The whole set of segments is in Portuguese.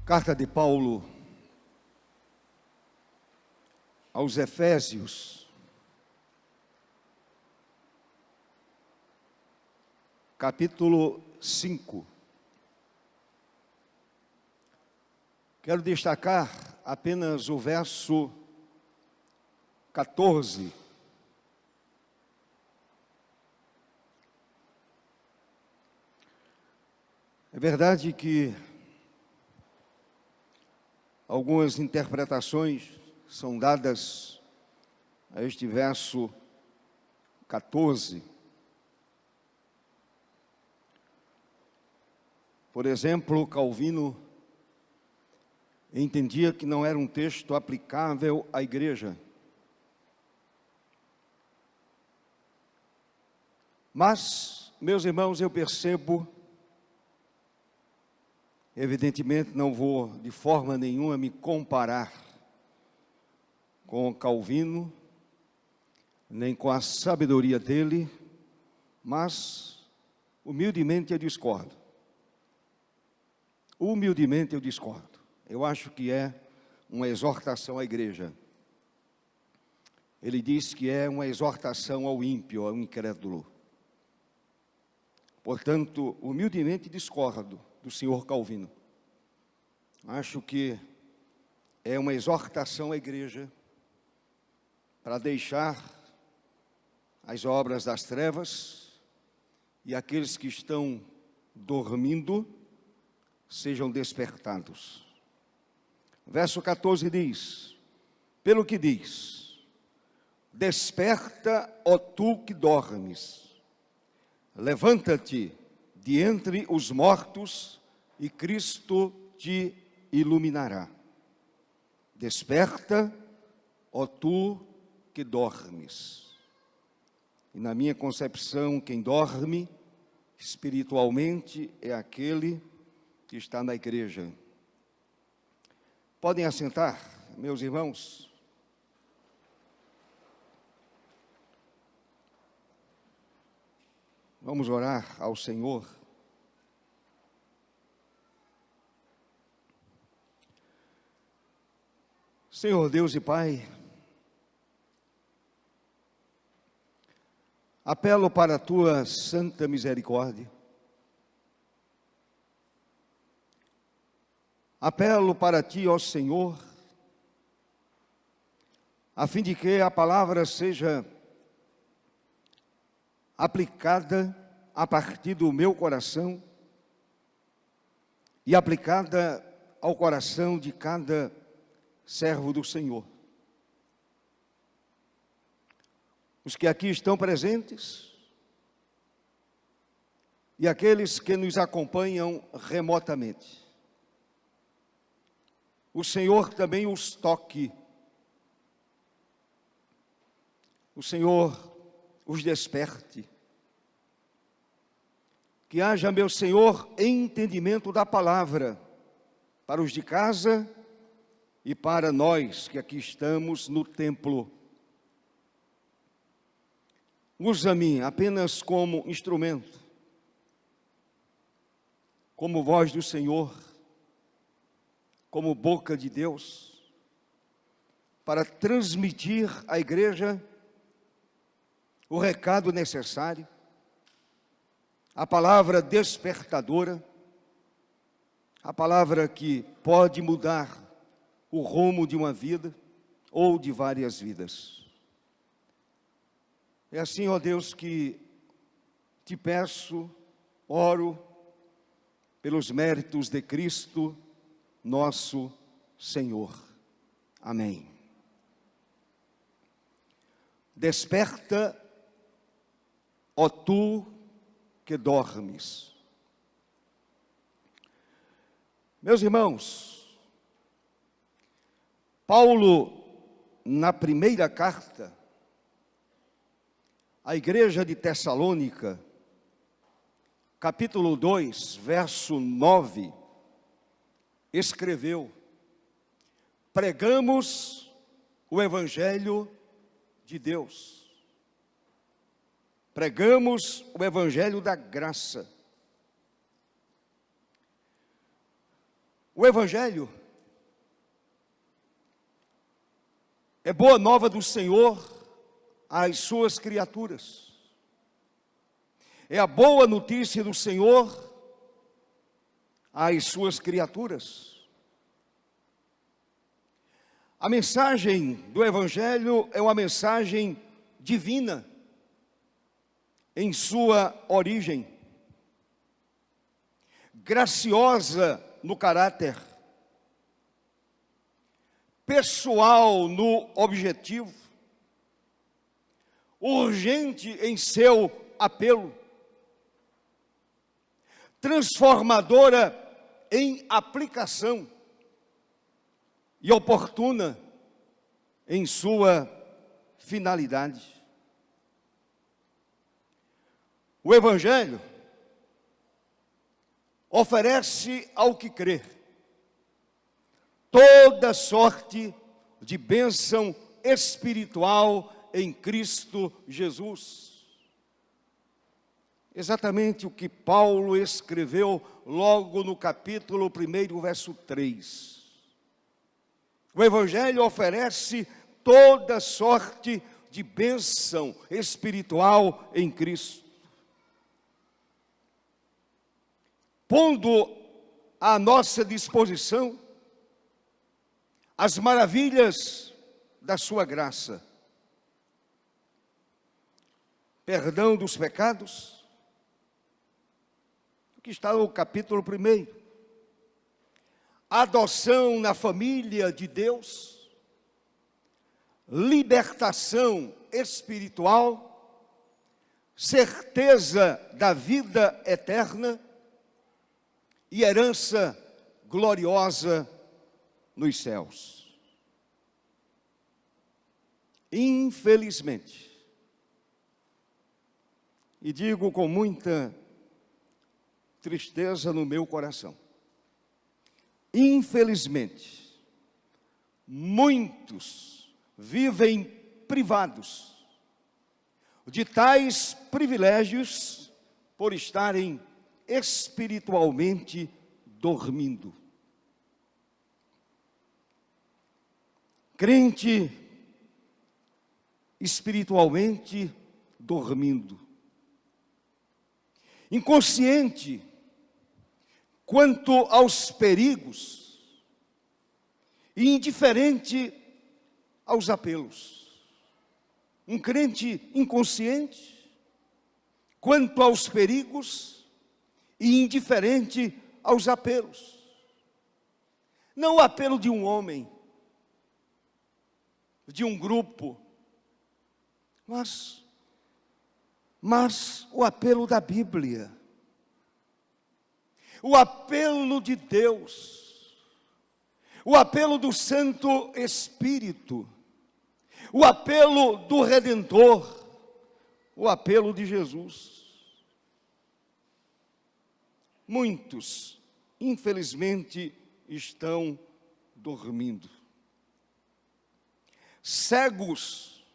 Carta de Paulo aos Efésios, capítulo 5. Quero destacar apenas o verso 14. É verdade que algumas interpretações são dadas a este verso 14. Por exemplo, Calvino entendia que não era um texto aplicável à igreja. Mas, meus irmãos, eu percebo, evidentemente não vou de forma nenhuma me comparar com Calvino, nem com a sabedoria dele, mas humildemente eu discordo. Humildemente eu discordo. Eu acho que é uma exortação à igreja. Ele diz que é uma exortação ao ímpio, ao incrédulo. Portanto, humildemente discordo do senhor Calvino. Acho que é uma exortação à igreja para deixar as obras das trevas e aqueles que estão dormindo sejam despertados. Verso 14 diz: pelo que diz, desperta, ó tu que dormes, levanta-te de entre os mortos e Cristo te iluminará. Desperta, ó tu que dormes. E na minha concepção, quem dorme espiritualmente é aquele que está na igreja. Podem assentar, meus irmãos. Vamos orar ao Senhor. Senhor Deus e Pai, apelo para a Tua santa misericórdia. Apelo para Ti, ó Senhor, a fim de que a palavra seja aplicada a partir do meu coração e aplicada ao coração de cada servo do Senhor. Os que aqui estão presentes e aqueles que nos acompanham remotamente. O Senhor também os toque. O Senhor os desperte. Que haja, meu Senhor, entendimento da palavra para os de casa e para nós que aqui estamos no templo. Usa-me apenas como instrumento, como voz do Senhor, como boca de Deus, para transmitir à igreja o recado necessário, a palavra despertadora, a palavra que pode mudar o rumo de uma vida ou de várias vidas. É assim, ó Deus, que te peço, oro, pelos méritos de Cristo, nosso Senhor. Amém. Desperta, ó tu que dormes. Meus irmãos, Paulo, na primeira carta à igreja de Tessalônica, capítulo 2, verso 9, escreveu: pregamos o Evangelho de Deus, pregamos o Evangelho da graça. O Evangelho é boa nova do Senhor às suas criaturas. É a boa notícia do Senhor às suas criaturas. A mensagem do Evangelho é uma mensagem divina em sua origem, graciosa no caráter, pessoal no objetivo, urgente em seu apelo, transformadora em aplicação e oportuna em sua finalidade. O Evangelho oferece ao que crer toda sorte de bênção espiritual em Cristo Jesus. Exatamente o que Paulo escreveu logo no capítulo 1, verso 3. O Evangelho oferece toda sorte de bênção espiritual em Cristo. Pondo à nossa disposição as maravilhas da sua graça. Perdão dos pecados, que está no capítulo 1. Adoção na família de Deus, libertação espiritual, certeza da vida eterna e herança gloriosa nos céus. Infelizmente, e digo com muita tristeza no meu coração, infelizmente, muitos vivem privados de tais privilégios por estarem espiritualmente dormindo. Crente espiritualmente dormindo, inconsciente quanto aos perigos e indiferente aos apelos. Um crente inconsciente quanto aos perigos e indiferente aos apelos. Não o apelo de um homem, de um grupo, mas o apelo da Bíblia, o apelo de Deus, o apelo do Santo Espírito, o apelo do Redentor, o apelo de Jesus. Muitos, infelizmente, estão dormindo, cegos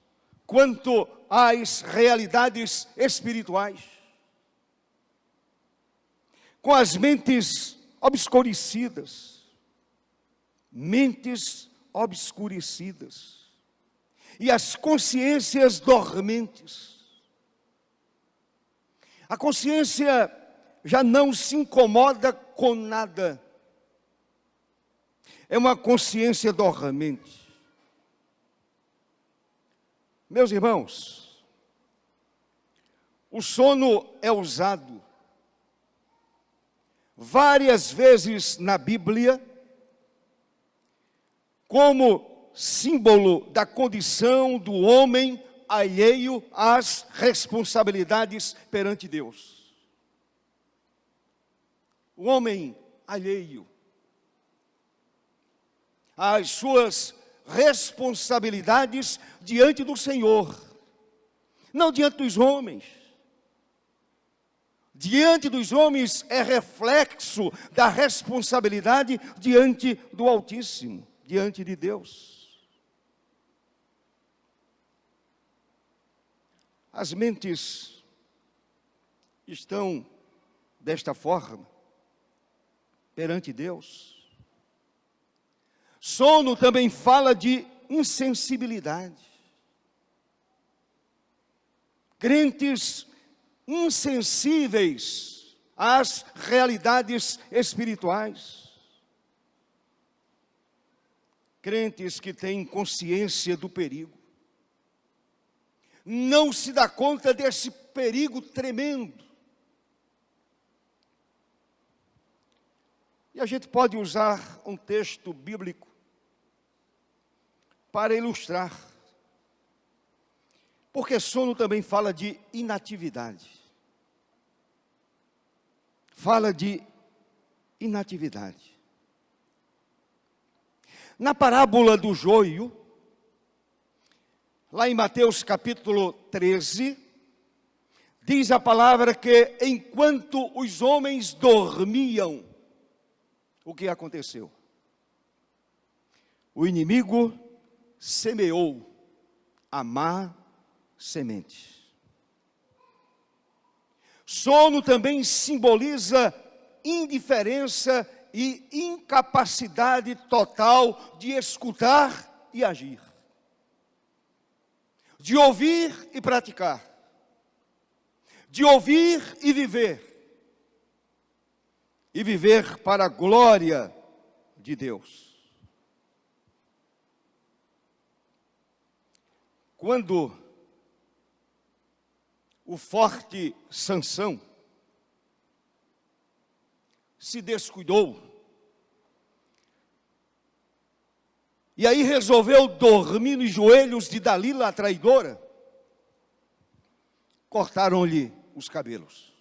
quanto às realidades espirituais, com as mentes obscurecidas, e as consciências dormentes. A consciência já não se incomoda com nada, é uma consciência dormente. Meus irmãos, o sono é usado várias vezes na Bíblia como símbolo da condição do homem alheio às responsabilidades perante Deus. O homem alheio às suas responsabilidades diante do Senhor, não diante dos homens. Diante dos homens é reflexo da responsabilidade diante do Altíssimo, diante de Deus. As mentes estão desta forma perante Deus, Sono também fala de insensibilidade. Crentes insensíveis às realidades espirituais. Crentes que têm consciência do perigo. Não se dá conta desse perigo tremendo. E a gente pode usar um texto bíblico para ilustrar. Porque sono também fala de inatividade. Fala de inatividade. Na parábola do joio, lá em Mateus capítulo 13, diz a palavra que enquanto os homens dormiam, o que aconteceu? O inimigo semeou a má semente. Sono também simboliza indiferença e incapacidade total de escutar e agir, de ouvir e praticar, de ouvir e viver para a glória de Deus. Quando o forte Sansão se descuidou, e aí resolveu dormir nos joelhos de Dalila, a traidora, cortaram-lhe os cabelos.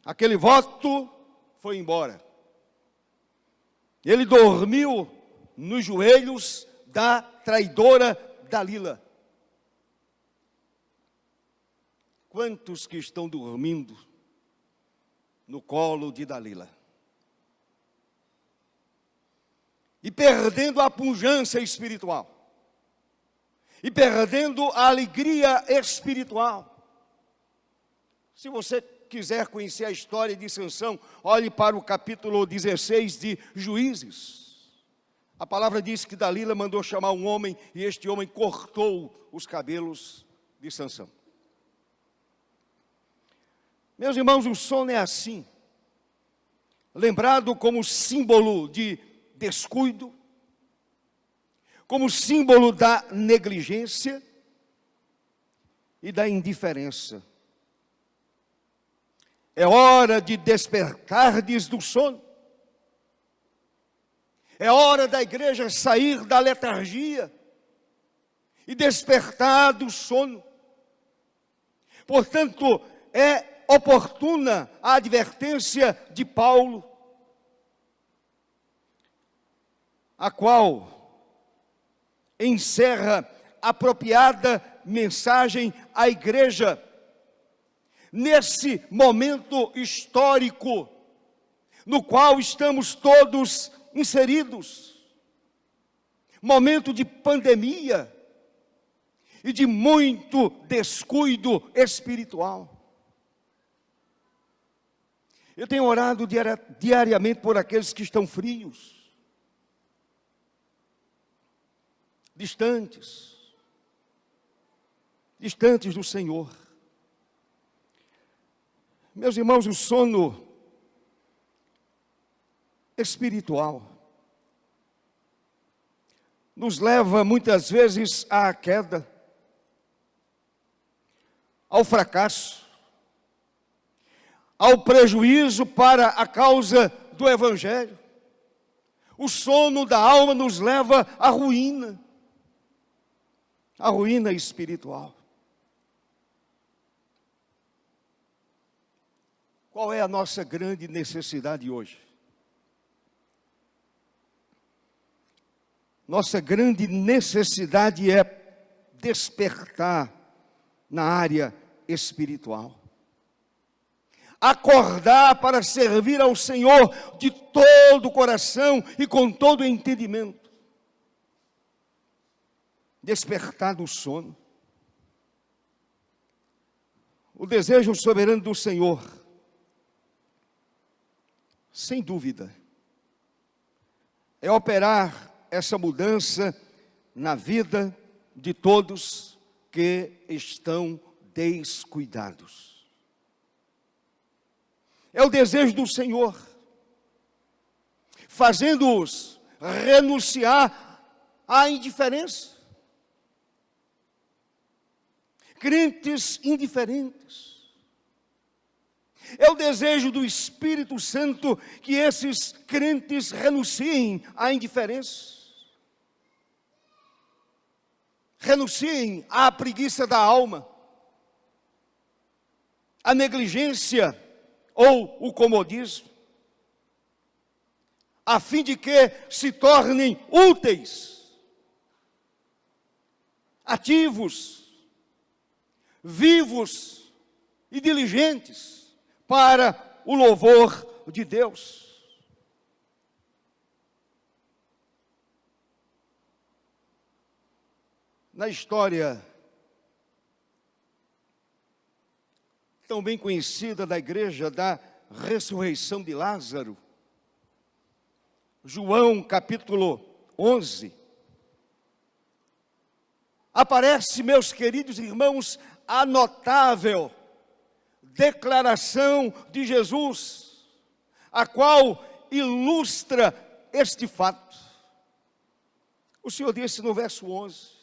Aquele voto foi embora. Ele dormiu nos joelhos da traidora Dalila. Quantos que estão dormindo no colo de Dalila? E perdendo a pujança espiritual. E perdendo a alegria espiritual. Se você quiser conhecer a história de Sansão, olhe para o capítulo 16 de Juízes. A palavra diz que Dalila mandou chamar um homem, e este homem cortou os cabelos de Sansão. Meus irmãos, o sono é assim, lembrado como símbolo de descuido, como símbolo da negligência e da indiferença. É hora de despertardes do sono. É hora da igreja sair da letargia e despertar do sono. Portanto, é oportuna a advertência de Paulo, a qual encerra apropriada mensagem à igreja, nesse momento histórico, no qual estamos todos inseridos, momento de pandemia e de muito descuido espiritual. Eu tenho orado diariamente por aqueles que estão frios, distantes do Senhor. Meus irmãos, o sono espiritual nos leva muitas vezes à queda, ao fracasso, ao prejuízo para a causa do Evangelho. O sono da alma nos leva à ruína espiritual. Qual é a nossa grande necessidade hoje? Nossa grande necessidade é despertar na área espiritual. Acordar para servir ao Senhor de todo o coração e com todo o entendimento. Despertar do sono. O desejo soberano do Senhor, sem dúvida, é operar essa mudança na vida de todos que estão descuidados. É o desejo do Senhor, fazendo-os renunciar à indiferença. Crentes indiferentes. É o desejo do Espírito Santo que esses crentes renunciem à indiferença. Renunciem à preguiça da alma, à negligência ou o comodismo, a fim de que se tornem úteis, ativos, vivos e diligentes para o louvor de Deus. Na história tão bem conhecida da igreja da ressurreição de Lázaro, João capítulo 11, aparece, meus queridos irmãos, a notável declaração de Jesus, a qual ilustra este fato. O Senhor disse no verso 11,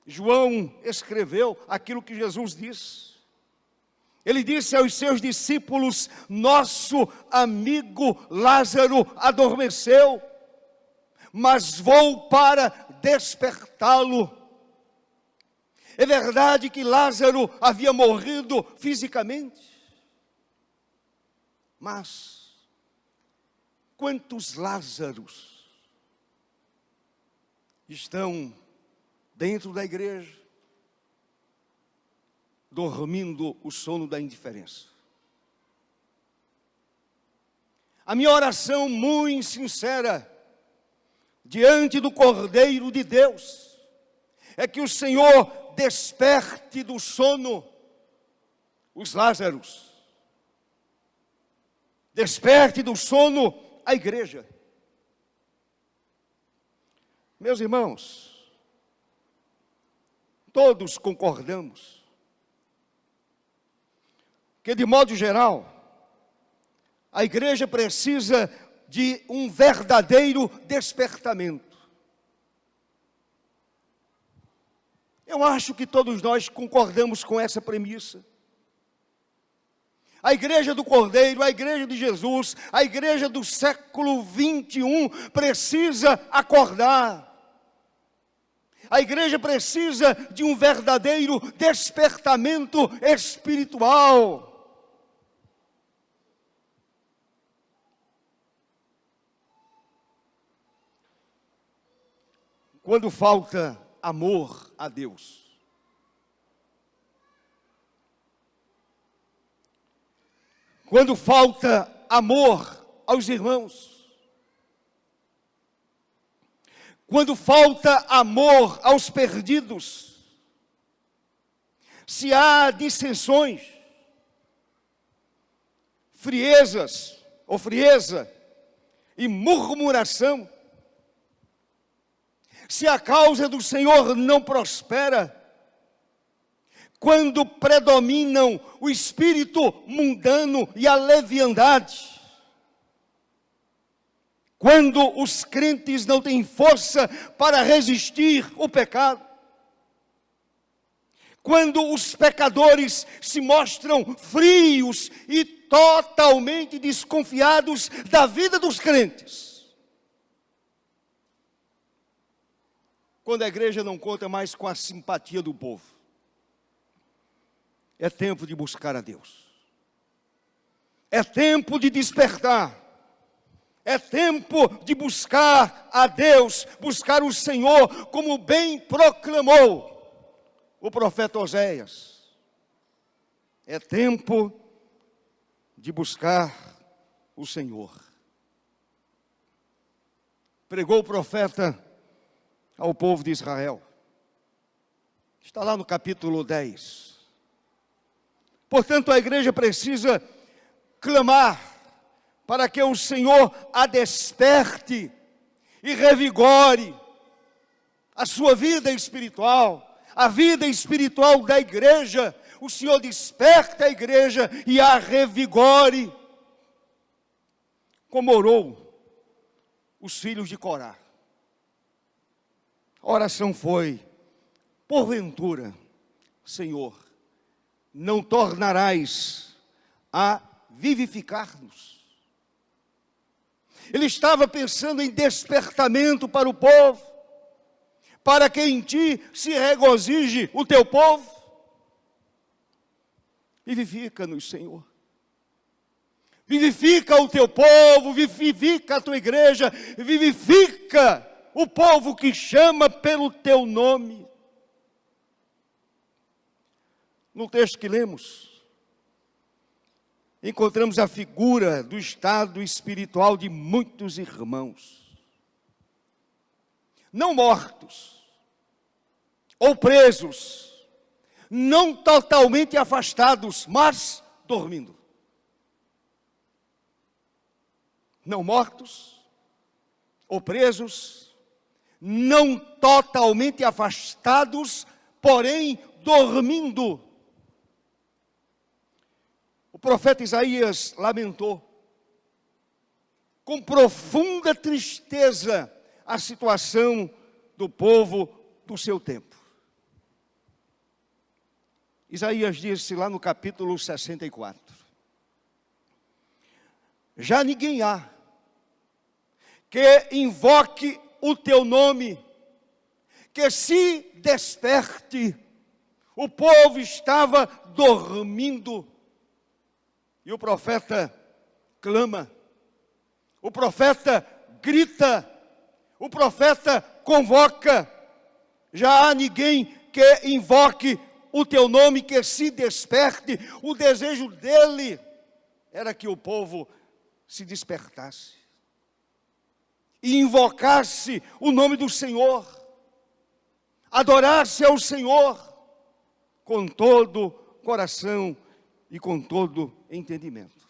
João escreveu aquilo que Jesus disse. Ele disse aos seus discípulos: nosso amigo Lázaro adormeceu, mas vou para despertá-lo. É verdade que Lázaro havia morrido fisicamente, mas quantos Lázaros estão dentro da igreja, dormindo o sono da indiferença? A minha oração muito sincera, diante do Cordeiro de Deus, é que o Senhor desperte do sono os Lázaros, desperte do sono a igreja. Meus irmãos, todos concordamos que, de modo geral, a igreja precisa de um verdadeiro despertamento. Eu acho que todos nós concordamos com essa premissa. A igreja do Cordeiro, a igreja de Jesus, a igreja do século 21 precisa acordar. A igreja precisa de um verdadeiro despertamento espiritual. Quando falta amor a Deus, quando falta amor aos irmãos, quando falta amor aos perdidos, se há dissensões, frieza e murmuração, se a causa do Senhor não prospera, quando predominam o espírito mundano e a leviandade, quando os crentes não têm força para resistir o pecado, quando os pecadores se mostram frios e totalmente desconfiados da vida dos crentes, quando a igreja não conta mais com a simpatia do povo, é tempo de buscar a Deus. É tempo de despertar. É tempo de buscar a Deus, buscar o Senhor, como bem proclamou o profeta Oséias. É tempo de buscar o Senhor. Pregou o profeta ao povo de Israel. Está lá no capítulo 10. Portanto, a igreja precisa clamar para que o Senhor a desperte e revigore a sua vida espiritual, a vida espiritual da igreja. O Senhor desperta a igreja e a revigore, como orou os filhos de Corá. A oração foi: porventura, Senhor, não tornarás a vivificar-nos. Ele estava pensando em despertamento para o povo, para que em ti se regozije o teu povo. Vivifica-nos, Senhor. Vivifica o teu povo, vivifica a tua igreja, vivifica o povo que chama pelo teu nome. No texto que lemos, encontramos a figura do estado espiritual de muitos irmãos, não mortos, ou presos, não totalmente afastados, mas dormindo. Não mortos, ou presos, não totalmente afastados, porém dormindo. O profeta Isaías lamentou com profunda tristeza a situação do povo do seu tempo. Isaías disse lá no capítulo 64: já ninguém há que invoque o teu nome, que se desperte. O povo estava dormindo. E o profeta clama, o profeta grita, o profeta convoca. Já há ninguém que invoque o teu nome, que se desperte. O desejo dele era que o povo se despertasse e invocasse o nome do Senhor, adorasse ao Senhor com todo coração e com todo entendimento.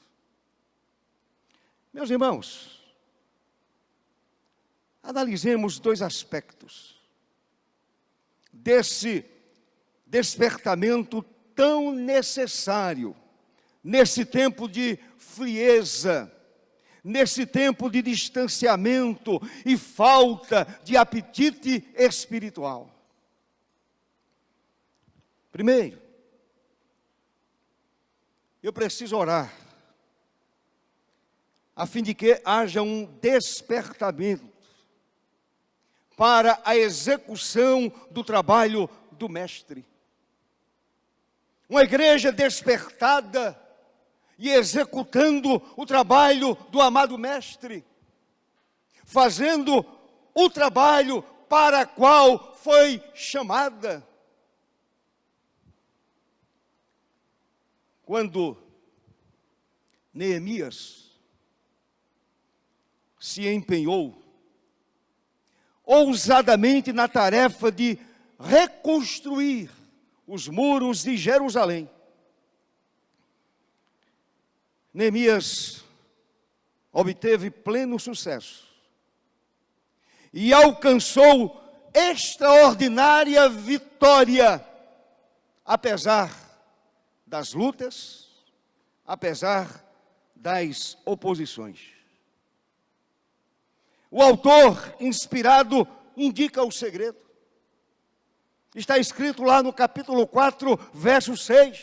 Meus irmãos, analisemos dois aspectos desse despertamento tão necessário nesse tempo de frieza, nesse tempo de distanciamento e falta de apetite espiritual. Primeiro, eu preciso orar a fim de que haja um despertamento para a execução do trabalho do Mestre. Uma igreja despertada e executando o trabalho do amado Mestre, fazendo o trabalho para o qual foi chamada. Quando Neemias se empenhou ousadamente na tarefa de reconstruir os muros de Jerusalém, Neemias obteve pleno sucesso e alcançou extraordinária vitória, apesar das lutas, apesar das oposições. O autor inspirado indica o segredo. Está escrito lá no capítulo 4, verso 6,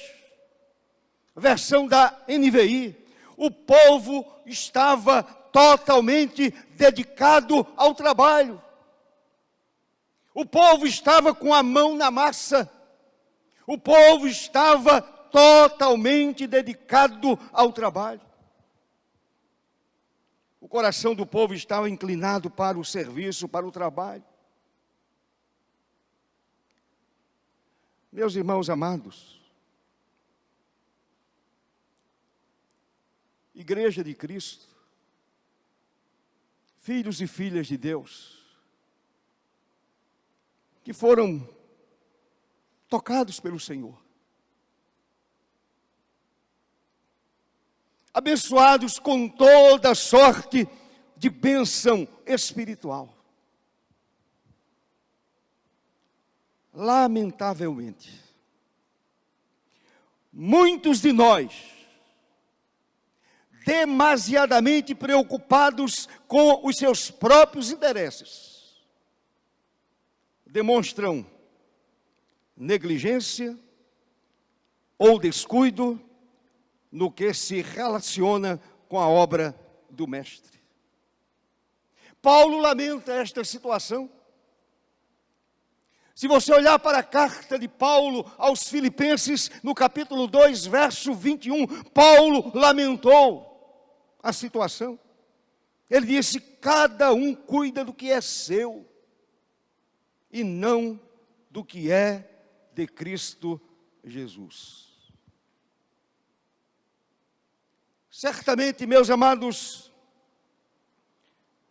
versão da NVI. O povo estava totalmente dedicado ao trabalho. O povo estava com a mão na massa. O povo estava totalmente dedicado ao trabalho. O coração do povo estava inclinado para o serviço, para o trabalho. Meus irmãos amados, Igreja de Cristo, filhos e filhas de Deus, que foram tocados pelo Senhor, abençoados com toda sorte de bênção espiritual. Lamentavelmente, muitos de nós, demasiadamente preocupados com os seus próprios interesses, demonstram negligência ou descuido no que se relaciona com a obra do Mestre. Paulo lamenta esta situação. Se você olhar para a carta de Paulo aos Filipenses, no capítulo 2, verso 21, Paulo lamentou a situação. Ele disse: cada um cuida do que é seu, e não do que é de Cristo Jesus. Certamente, meus amados,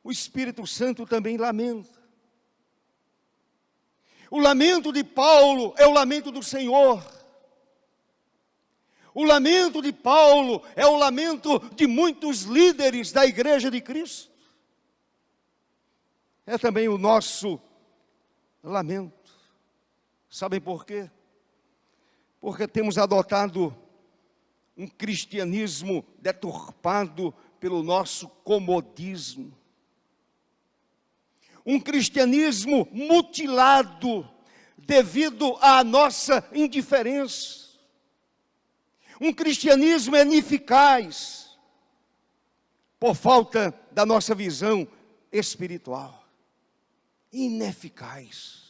o Espírito Santo também lamenta. O lamento de Paulo é o lamento do Senhor. O lamento de Paulo é o lamento de muitos líderes da Igreja de Cristo. É também o nosso lamento. Sabem por quê? Porque temos adotado um cristianismo deturpado pelo nosso comodismo. Um cristianismo mutilado devido à nossa indiferença. Um cristianismo ineficaz por falta da nossa visão espiritual. Ineficaz.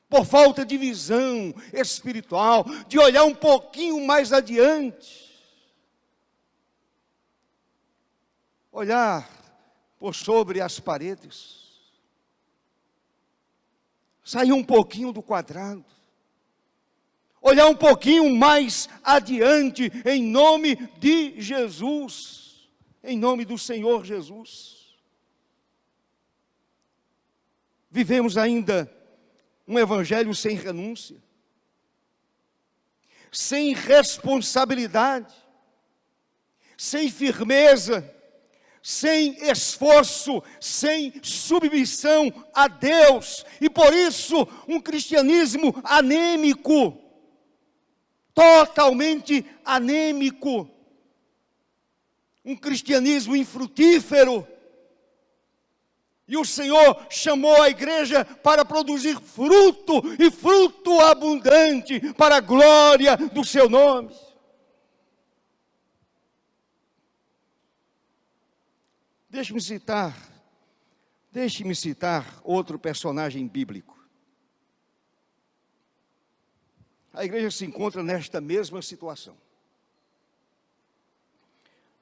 Por falta de visão espiritual, de olhar um pouquinho mais adiante. Olhar por sobre as paredes. Sair um pouquinho do quadrado. Olhar um pouquinho mais adiante, em nome de Jesus. Em nome do Senhor Jesus. Vivemos ainda um evangelho sem renúncia, sem responsabilidade, sem firmeza, sem esforço, sem submissão a Deus, e por isso um cristianismo anêmico, totalmente anêmico, um cristianismo infrutífero. E o Senhor chamou a igreja para produzir fruto, e fruto abundante, para a glória do seu nome. Deixe-me citar outro personagem bíblico. A igreja se encontra nesta mesma situação.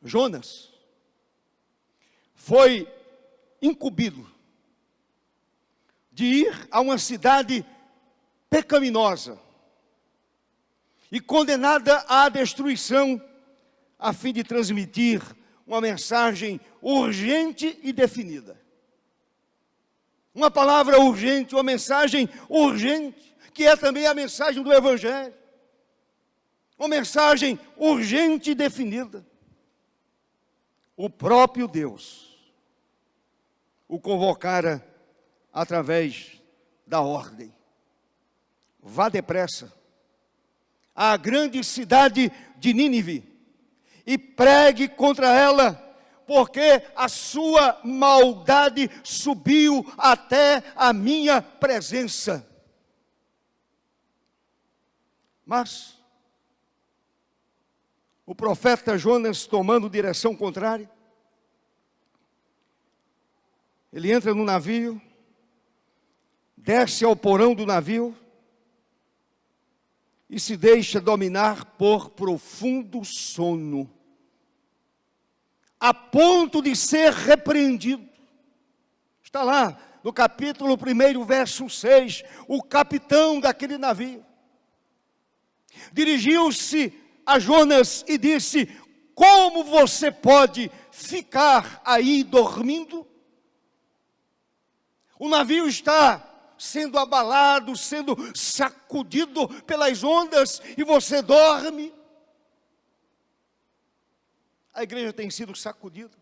Jonas foi incumbido de ir a uma cidade pecaminosa e condenada à destruição, a fim de transmitir uma mensagem urgente e definida. Uma palavra urgente, uma mensagem urgente, que é também a mensagem do Evangelho. Uma mensagem urgente e definida. O próprio Deus o convocara através da ordem. Vá depressa à grande cidade de Nínive e pregue contra ela, porque a sua maldade subiu até a minha presença. Mas o profeta Jonas, tomando direção contrária, ele entra no navio, desce ao porão do navio e se deixa dominar por profundo sono, a ponto de ser repreendido. Está lá no capítulo 1, verso 6, o capitão daquele navio dirigiu-se a Jonas e disse: como você pode ficar aí dormindo? O navio está sendo abalado, sendo sacudido pelas ondas, e você dorme. a igreja tem sido sacudida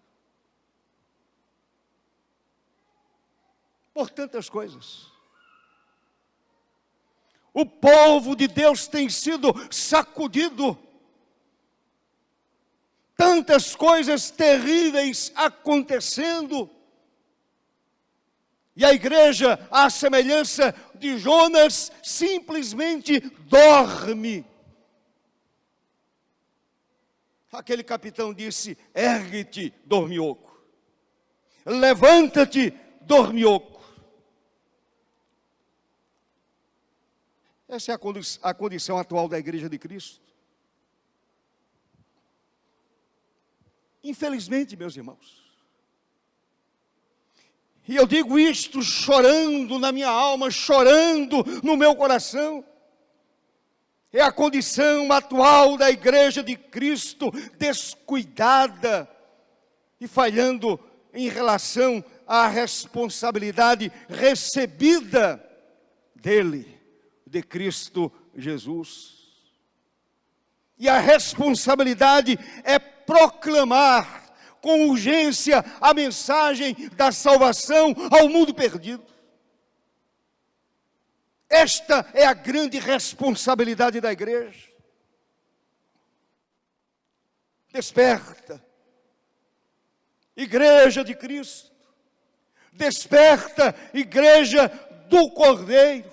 por tantas coisas. O povo de Deus tem sido sacudido. Tantas coisas terríveis acontecendo. E a igreja, à semelhança de Jonas, simplesmente dorme. Aquele capitão disse: ergue-te, dormioco. Levanta-te, dormioco. Essa é a condição atual da igreja de Cristo. Infelizmente, meus irmãos. E eu digo isto chorando na minha alma, chorando no meu coração. É a condição atual da igreja de Cristo, descuidada e falhando em relação à responsabilidade recebida dele, de Cristo Jesus. E a responsabilidade é proclamar com urgência a mensagem da salvação ao mundo perdido. Esta é a grande responsabilidade da igreja. Desperta, igreja de Cristo. Desperta, igreja do Cordeiro.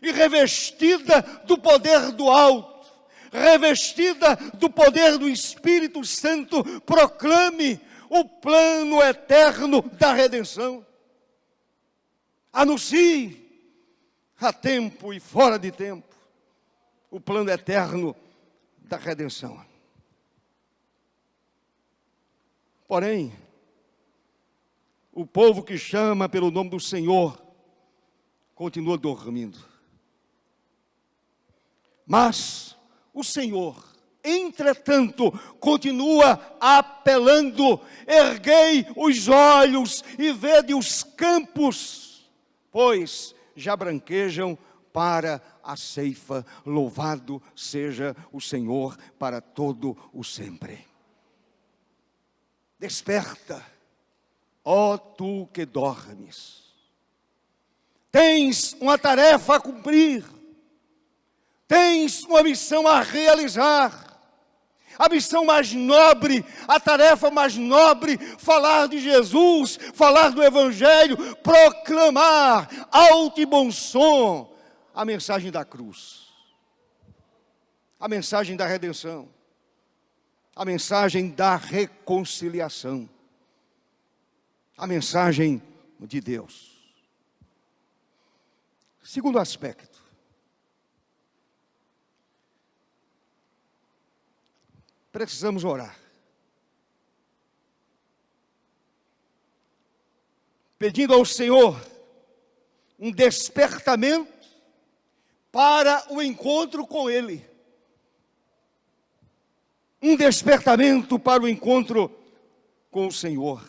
E revestida do poder do alto, revestida do poder do Espírito Santo, proclame o plano eterno da redenção. Anuncie, a tempo e fora de tempo, o plano eterno da redenção. Porém, o povo que chama pelo nome do Senhor continua dormindo. Mas o Senhor, entretanto, continua apelando: erguei os olhos e vede os campos, pois já branquejam para a ceifa. Louvado seja o Senhor para todo o sempre. Desperta, ó tu que dormes. Tens uma tarefa a cumprir. Tens uma missão a realizar. A missão mais nobre, a tarefa mais nobre, falar de Jesus, falar do Evangelho, proclamar alto e bom som a mensagem da cruz, a mensagem da redenção, a mensagem da reconciliação, a mensagem de Deus. Segundo aspecto, precisamos orar. Pedindo ao Senhor um despertamento para o encontro com Ele. Um despertamento para o encontro com o Senhor.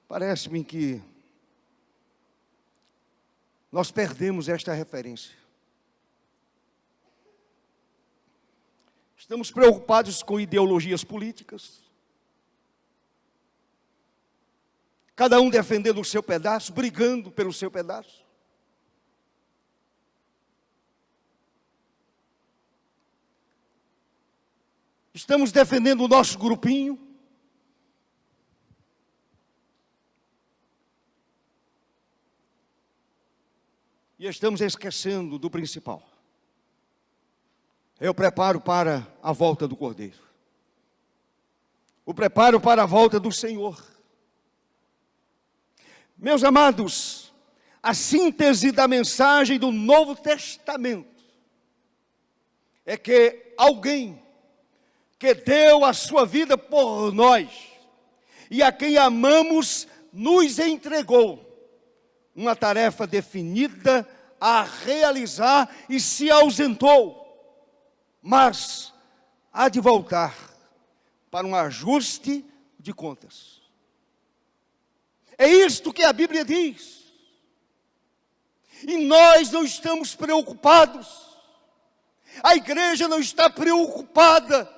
Parece-me que nós perdemos esta referência. Estamos preocupados com ideologias políticas. Cada um defendendo o seu pedaço, brigando pelo seu pedaço. Estamos defendendo o nosso grupinho. E estamos esquecendo do principal. É o preparo para a volta do Cordeiro. O preparo para a volta do Senhor. Meus amados, a síntese da mensagem do Novo Testamento é que alguém que deu a sua vida por nós e a quem amamos nos entregou uma tarefa definida a realizar e se ausentou, mas há de voltar para um ajuste de contas. É isto que a Bíblia diz. E nós não estamos preocupados. A igreja não está preocupada.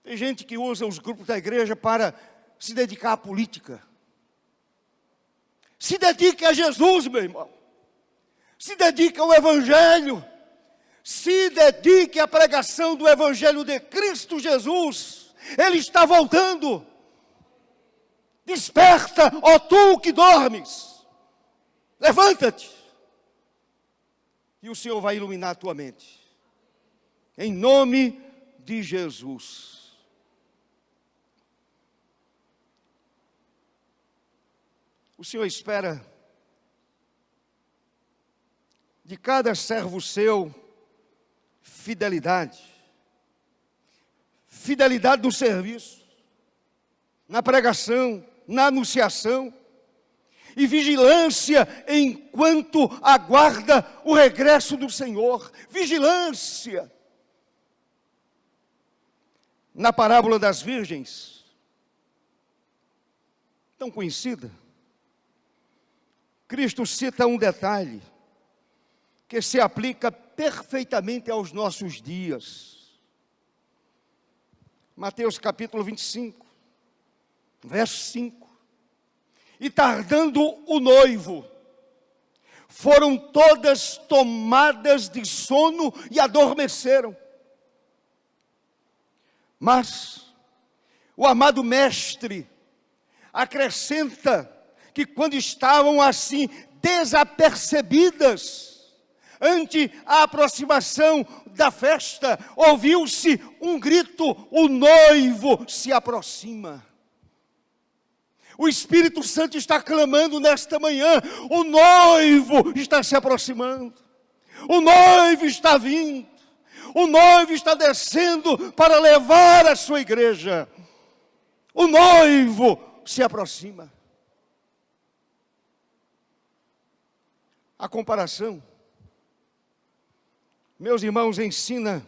Tem gente que usa os grupos da igreja para se dedicar à política. Se dedique a Jesus, meu irmão. Se dedique ao Evangelho. Se dedique à pregação do Evangelho de Cristo Jesus. Ele está voltando. Desperta, ó tu que dormes. Levanta-te. E o Senhor vai iluminar a tua mente. Em nome de Jesus. O Senhor espera de cada servo seu fidelidade. Fidelidade no serviço, na pregação, na anunciação. E vigilância enquanto aguarda o regresso do Senhor. Vigilância. Na parábola das virgens, tão conhecida, Cristo cita um detalhe que se aplica perfeitamente aos nossos dias. Mateus capítulo 25, verso 5. E tardando o noivo, foram todas tomadas de sono e adormeceram. Mas o amado mestre acrescenta que quando estavam assim desapercebidas, ante a aproximação da festa, ouviu-se um grito: o noivo se aproxima. O Espírito Santo está clamando nesta manhã: o noivo está se aproximando, o noivo está vindo, o noivo está descendo para levar a sua igreja. O noivo se aproxima. A comparação, meus irmãos, ensina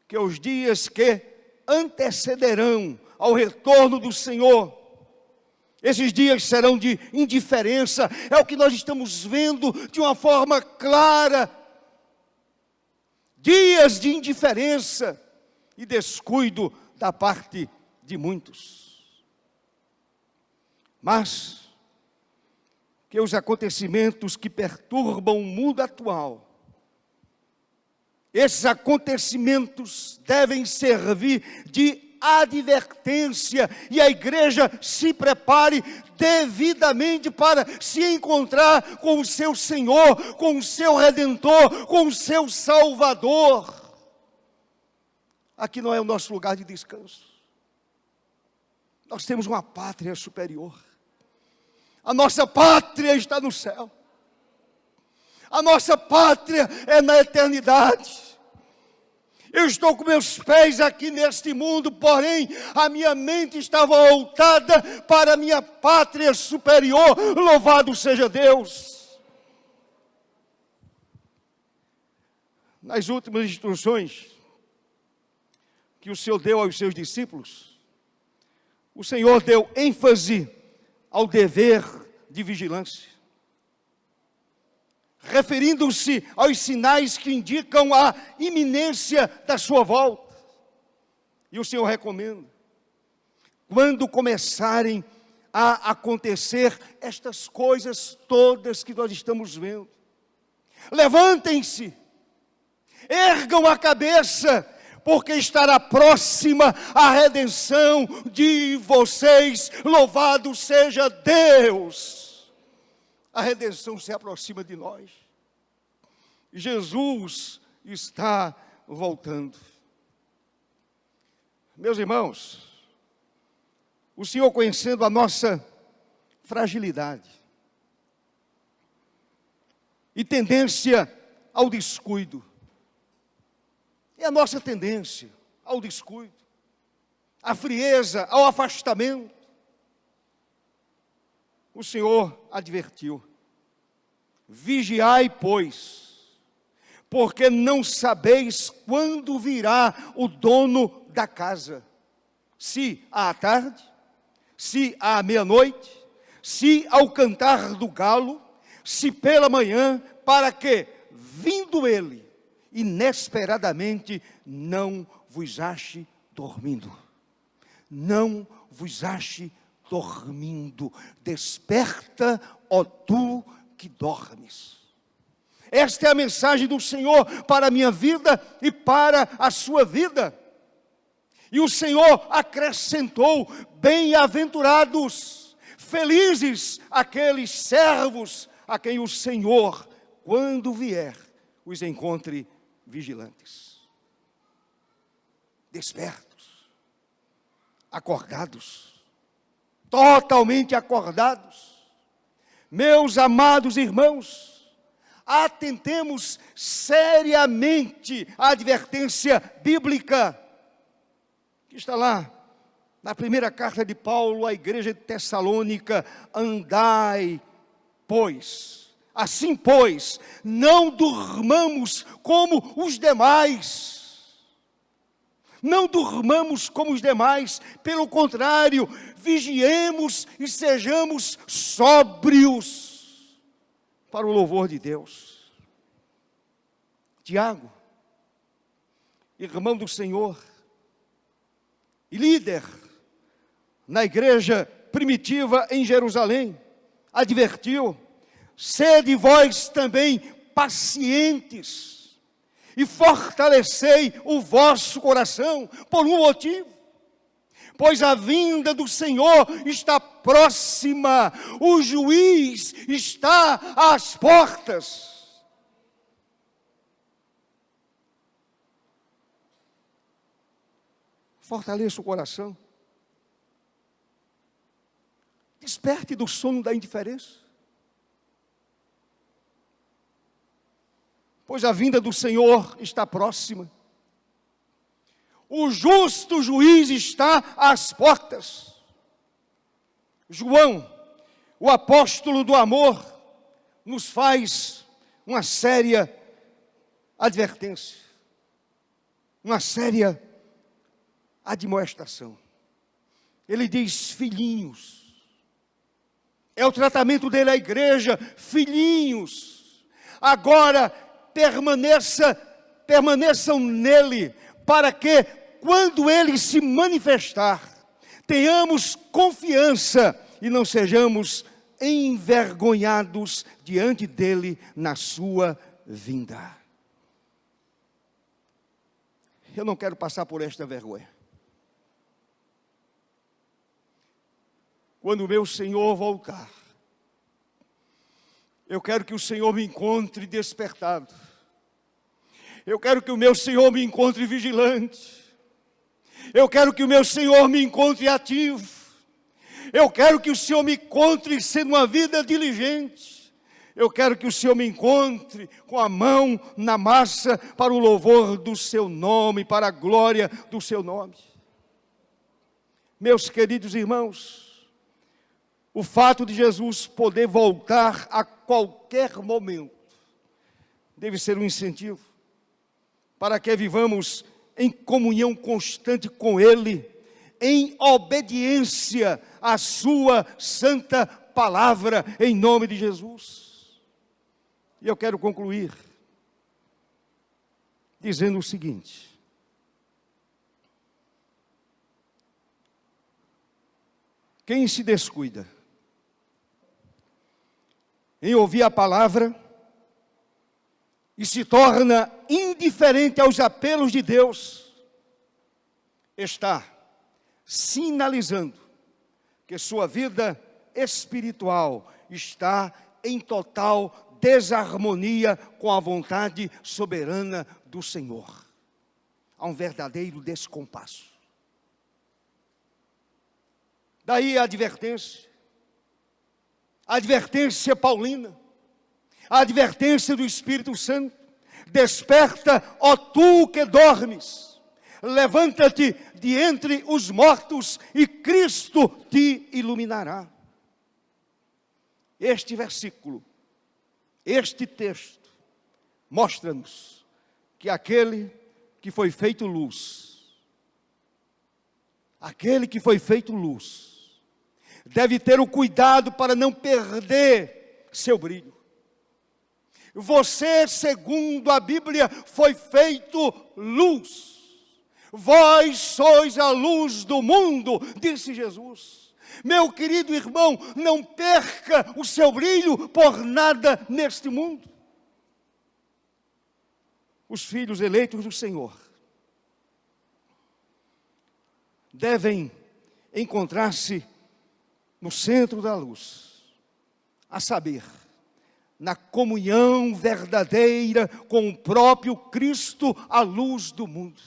que os dias que antecederão ao retorno do Senhor, esses dias serão de indiferença. É o que nós estamos vendo de uma forma clara. Dias de indiferença e descuido da parte de muitos. Mas que os acontecimentos que perturbam o mundo atual, esses acontecimentos devem servir de advertência, e a igreja se prepare devidamente para se encontrar com o seu Senhor, com o seu Redentor, com o seu Salvador. Aqui não é o nosso lugar de descanso. Nós temos uma pátria superior. A nossa pátria está no céu. A nossa pátria é na eternidade. Eu estou com meus pés aqui neste mundo, porém a minha mente está voltada para a minha pátria superior. Louvado seja Deus. Nas últimas instruções que o Senhor deu aos seus discípulos, o Senhor deu ênfase ao dever de vigilância, referindo-se aos sinais que indicam a iminência da sua volta. E o Senhor recomenda: quando começarem a acontecer estas coisas todas que nós estamos vendo, levantem-se, ergam a cabeça, porque estará próxima a redenção de vocês. Louvado seja Deus! A redenção se aproxima de nós. Jesus está voltando. Meus irmãos, o Senhor, conhecendo a nossa fragilidade e tendência ao descuido, é a nossa tendência ao descuido, à frieza, ao afastamento. O Senhor advertiu: vigiai, pois, porque não sabeis quando virá o dono da casa, se à tarde, se à meia-noite, se ao cantar do galo, se pela manhã, para que, vindo ele, inesperadamente, não vos ache dormindo. Não vos ache dormindo. Desperta, ó tu que dormes. Esta é a mensagem do Senhor para a minha vida e para a sua vida. E o Senhor acrescentou: bem-aventurados, felizes aqueles servos a quem o Senhor, quando vier, os encontre vigilantes, despertos, acordados, totalmente acordados. Meus amados irmãos, atentemos seriamente à advertência bíblica que está lá na primeira carta de Paulo à igreja de Tessalônica: andai, pois, assim pois, não durmamos como os demais. Não durmamos como os demais, pelo contrário, vigiemos e sejamos sóbrios para o louvor de Deus. Tiago, irmão do Senhor e líder na igreja primitiva em Jerusalém, advertiu: sede vós também pacientes e fortalecei o vosso coração, por um motivo: pois a vinda do Senhor está próxima, o juiz está às portas. Fortaleça o coração. Desperte do sono da indiferença. Pois a vinda do Senhor está próxima. O justo juiz está às portas. João, o apóstolo do amor, nos faz uma séria advertência, uma séria admoestação. Ele diz: filhinhos. É o tratamento dele à igreja: filhinhos, agora permaneçam nele, para que, quando ele se manifestar, tenhamos confiança e não sejamos envergonhados diante dele na sua vinda. Eu não quero passar por esta vergonha. Quando o meu Senhor voltar, eu quero que o Senhor me encontre despertado. Eu quero que o meu Senhor me encontre vigilante. Eu quero que o meu Senhor me encontre ativo. Eu quero que o Senhor me encontre sendo uma vida diligente. Eu quero que o Senhor me encontre com a mão na massa para o louvor do seu nome, para a glória do seu nome. Meus queridos irmãos, o fato de Jesus poder voltar a qualquer momento deve ser um incentivo para que vivamos em comunhão constante com Ele, em obediência à sua santa palavra, em nome de Jesus. E eu quero concluir dizendo o seguinte: quem se descuida em ouvir a palavra e se torna indiferente aos apelos de Deus, está sinalizando que sua vida espiritual está em total desarmonia com a vontade soberana do Senhor. Há um verdadeiro descompasso. Daí a advertência paulina, a advertência do Espírito Santo: desperta, ó tu que dormes, levanta-te de entre os mortos e Cristo te iluminará. Este versículo, este texto, mostra-nos que aquele que foi feito luz, deve ter o cuidado para não perder seu brilho. Você, segundo a Bíblia, foi feito luz. Vós sois a luz do mundo, disse Jesus. Meu querido irmão, não perca o seu brilho por nada neste mundo. Os filhos eleitos do Senhor devem encontrar-se no centro da luz, a saber, na comunhão verdadeira com o próprio Cristo, a luz do mundo.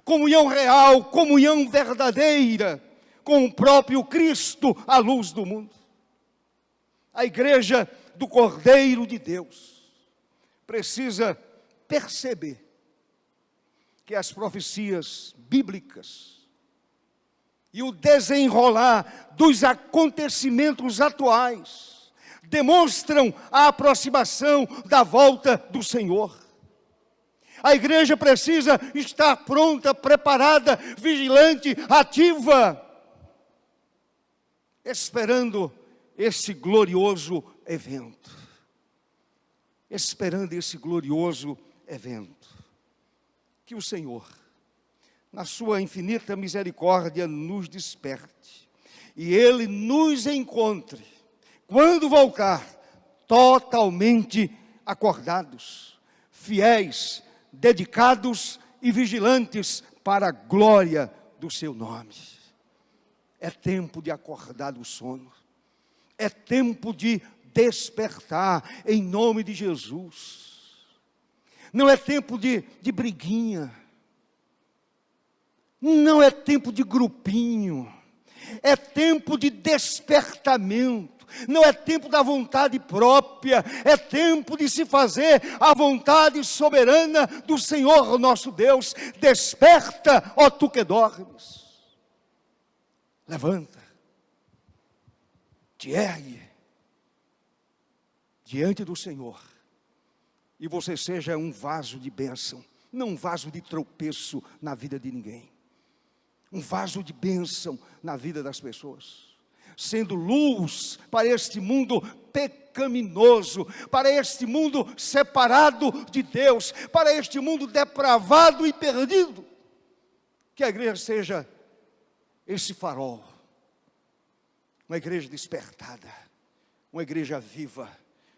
Comunhão real, comunhão verdadeira com o próprio Cristo, a luz do mundo. A igreja do Cordeiro de Deus precisa perceber que as profecias bíblicas e o desenrolar dos acontecimentos atuais demonstram a aproximação da volta do Senhor. A igreja precisa estar pronta, preparada, vigilante, ativa, esperando esse glorioso evento. Esperando esse glorioso evento. Que o Senhor, na sua infinita misericórdia, nos desperte. E Ele nos encontre, quando voltar, totalmente acordados, fiéis, dedicados e vigilantes para a glória do seu nome. É tempo de acordar do sono. É tempo de despertar em nome de Jesus. Não é tempo de briguinha. Não é tempo de grupinho. É tempo de despertamento. Não é tempo da vontade própria, é tempo de se fazer a vontade soberana do Senhor nosso Deus. Desperta, ó tu que dormes. Levanta, te ergue diante do Senhor, e você seja um vaso de bênção, não um vaso de tropeço na vida de ninguém. Um vaso de bênção na vida das pessoas. Sendo luz para este mundo pecaminoso, para este mundo separado de Deus, para este mundo depravado e perdido. Que a igreja seja esse farol, uma igreja despertada, uma igreja viva,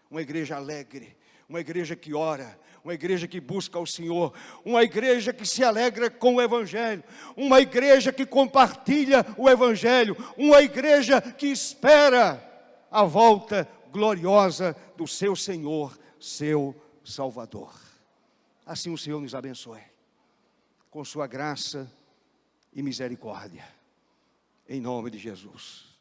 uma igreja alegre, uma igreja que ora, uma igreja que busca o Senhor, uma igreja que se alegra com o Evangelho, uma igreja que compartilha o Evangelho, uma igreja que espera a volta gloriosa do seu Senhor, seu Salvador. Assim o Senhor nos abençoe, com sua graça e misericórdia, em nome de Jesus.